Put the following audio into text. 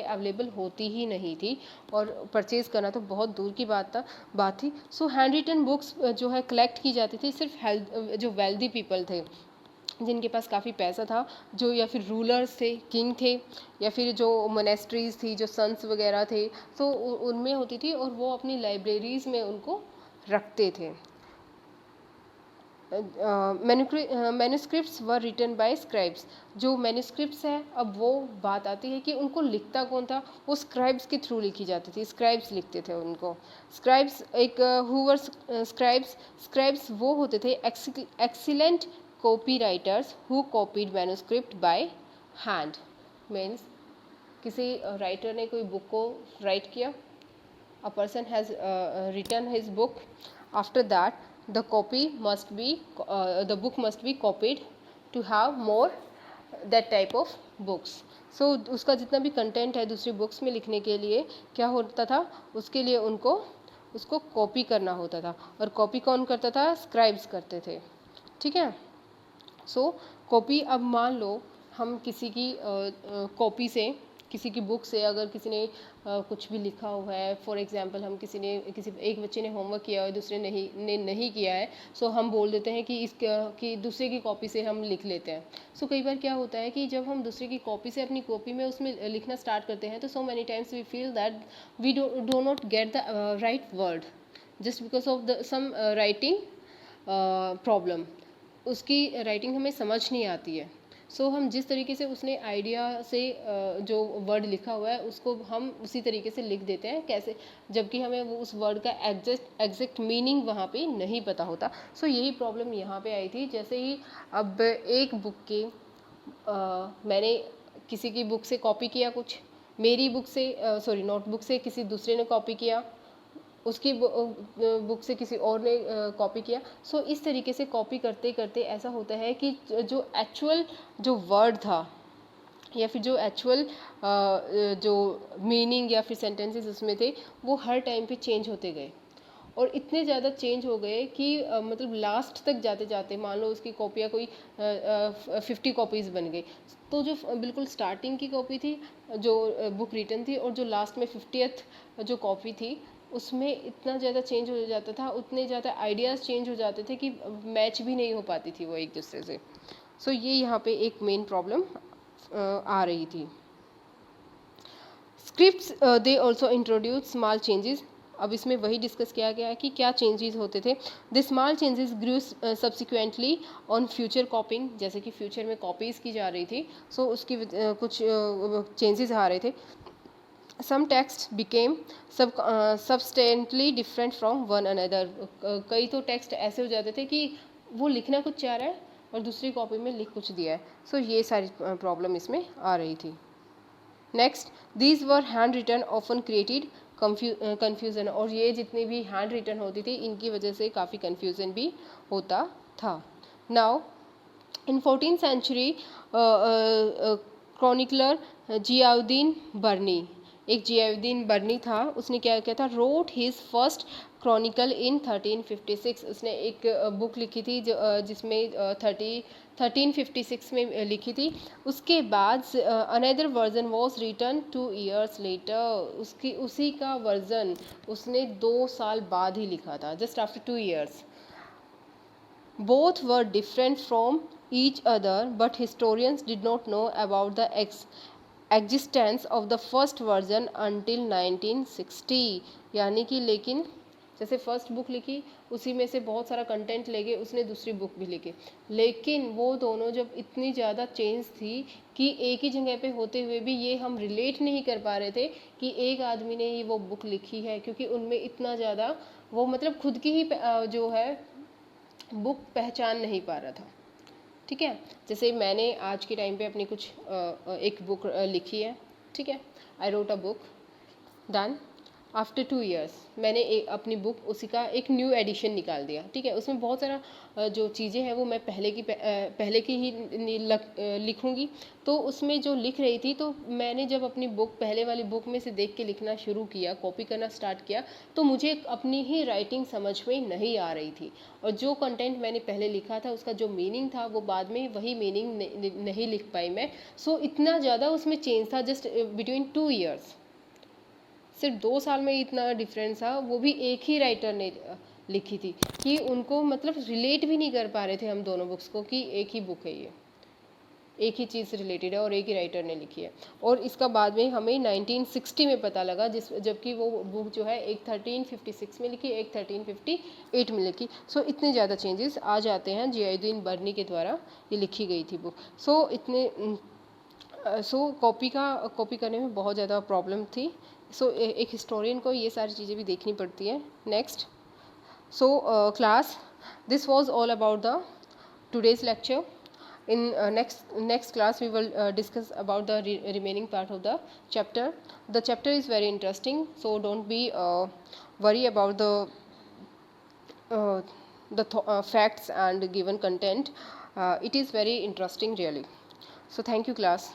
Available होती ही नहीं थी और परचेज़ करना तो बहुत दूर की बात थी। सो हैंड रिटन बुक्स जो है कलेक्ट की जाती थी सिर्फ जो वेल्दी पीपल थे, जिनके पास काफ़ी पैसा था, जो या फिर रूलर्स थे, किंग थे, या फिर जो मोनेस्ट्रीज थी, जो सन्स वगैरह थे, तो उनमें होती थी और वो अपनी लाइब्रेरीज में उनको रखते थे। Manuscripts were written by scribes. जो मैन्युस्क्रिप्ट्स है, अब वो बात आती है कि उनको लिखता कौन था, वो स्क्राइब्स के थ्रू लिखी जाती थी, स्क्राइब्स लिखते थे उनको। स्क्राइब्स एक हुवर स्क्राइब्स वो होते थे excellent copy writers who copied manuscript by hand. Means किसी राइटर ने कोई बुक को राइट किया, a person has written his book, after that the book must be copied to have more that type of books. So उसका जितना भी content है दूसरी बुक्स में लिखने के लिए क्या होता था, उसके लिए उसको कॉपी करना होता था, और कॉपी कौन करता था, स्क्राइब्स करते थे। ठीक है। सो कॉपी, अब मान लो हम किसी की कॉपी से, किसी की बुक से अगर किसी ने कुछ भी लिखा हुआ है, फॉर एग्जांपल हम किसी एक बच्चे ने होमवर्क किया है, दूसरे नहीं किया है, सो हम बोल देते हैं कि दूसरे की कॉपी से हम लिख लेते हैं। सो कई बार क्या होता है कि जब हम दूसरे की कॉपी से अपनी कॉपी में उसमें लिखना स्टार्ट करते हैं, तो so many times we feel that we do not get the right word just because of the some writing problem. उसकी राइटिंग हमें समझ नहीं आती है। सो हम जिस तरीके से उसने आइडिया से जो वर्ड लिखा हुआ है उसको हम उसी तरीके से लिख देते हैं, कैसे, जबकि हमें वो उस वर्ड का एग्जैक्ट मीनिंग वहाँ पे नहीं पता होता। सो यही प्रॉब्लम यहाँ पे आई थी। जैसे ही अब एक बुक के मैंने किसी की बुक से कॉपी किया, कुछ मेरी बुक से नोटबुक से किसी दूसरे ने कॉपी किया, उसकी बुक से किसी और ने कॉपी किया। सो इस तरीके से कॉपी करते करते ऐसा होता है कि जो एक्चुअल जो वर्ड था या फिर जो एक्चुअल जो मीनिंग या फिर सेंटेंसेस उसमें थे, वो हर टाइम पे चेंज होते गए, और इतने ज़्यादा चेंज हो गए कि मतलब लास्ट तक जाते जाते मान लो उसकी कॉपियाँ कोई 50 कॉपीज़ बन गई। तो जो बिल्कुल स्टार्टिंग की कॉपी थी, जो बुक रिटन थी, और जो लास्ट में 50th जो कॉपी थी, उसमें इतना ज़्यादा चेंज हो जाता था, उतने ज़्यादा आइडियाज़ चेंज हो जाते थे कि मैच भी नहीं हो पाती थी वो एक दूसरे से। सो ये यहाँ पे एक मेन प्रॉब्लम आ रही थी। Scripts they also introduce small changes. अब इसमें वही डिस्कस किया गया है कि क्या चेंजेस होते थे। The small changes grew subsequently on future copying, जैसे कि फ्यूचर में कॉपीज़ की जा रही थी, सो उसकी कुछ चेंजेस आ रहे थे। some text became substantially different from one another। कई तो टेक्स्ट ऐसे हो जाते थे कि वो लिखना कुछ चाह रहा है और दूसरी कॉपी में लिख कुछ दिया है। सो ये सारी प्रॉब्लम इसमें आ रही थी। Next, these were handwritten often created confusion. और ये जितनी भी हैंड रिटन होती थी, इनकी वजह से काफ़ी कन्फ्यूज़न भी होता था। Now in 14th century chronicler Ziauddin Barani, एक जियाउद्दीन बर्नी था, उसने क्या किया था, wrote his first chronicle in 1356। उसने एक बुक लिखी थी जिसमें 1356 में लिखी थी। उसके बाद another version was written 2 years later. उसी का वर्जन उसने 2 साल बाद ही लिखा था, just after 2 years। Both were different from each other, but historians did not know about the existence of the first version until 1960। यानी कि लेकिन जैसे फर्स्ट बुक लिखी, उसी में से बहुत सारा कंटेंट लेके उसने दूसरी बुक भी लिखी, लेकिन वो दोनों जब इतनी ज़्यादा चेंज थी कि एक ही जगह पे होते हुए भी ये हम रिलेट नहीं कर पा रहे थे कि एक आदमी ने ये वो बुक लिखी है, क्योंकि उनमें इतना ज़्यादा वो मतलब खुद की ही जो है बुक पहचान नहीं पा रहा था। ठीक है। जैसे मैंने आज के टाइम पे अपनी कुछ एक बुक लिखी है, ठीक है, I wrote a book, done. After 2 years मैंने अपनी बुक उसी का एक न्यू एडिशन निकाल दिया, ठीक है। उसमें बहुत सारा जो चीज़ें हैं वो मैं पहले की ही लिखूँगी। तो उसमें जो लिख रही थी, तो मैंने जब अपनी बुक पहले वाली बुक में से देख के लिखना शुरू किया, कॉपी करना स्टार्ट किया, तो मुझे अपनी ही राइटिंग समझ में नहीं आ रही थी। और जो कंटेंट मैंने पहले लिखा था उसका जो मीनिंग था वो बाद में वही मीनिंग नहीं लिख पाई मैं। सो इतना ज़्यादा उसमें चेंज था जस्ट बिटवीन 2 years। सिर्फ 2 साल में इतना डिफरेंस था, वो भी एक ही राइटर ने लिखी थी, कि उनको मतलब रिलेट भी नहीं कर पा रहे थे हम दोनों बुक्स को कि एक ही बुक है ये, एक ही चीज़ से रिलेटेड है और एक ही राइटर ने लिखी है। और इसका बाद में हमें 1960 में पता लगा, जबकि वो बुक जो है एक 1356 में लिखी, एक 1358 में लिखी। सो इतने ज़्यादा चेंजेस आ जाते हैं। जियाउद्दीन बर्नी के द्वारा ये लिखी गई थी बुक। सो कॉपी करने में बहुत ज़्यादा प्रॉब्लम थी। सो एक हिस्टोरियन को ये सारी चीज़ें भी देखनी पड़ती है। Next, so class, this was all about the today's lecture. In next class we will discuss about the remaining part of the chapter. The chapter is very interesting, so don't be worry about the facts and given content. It is very interesting really. So thank you class.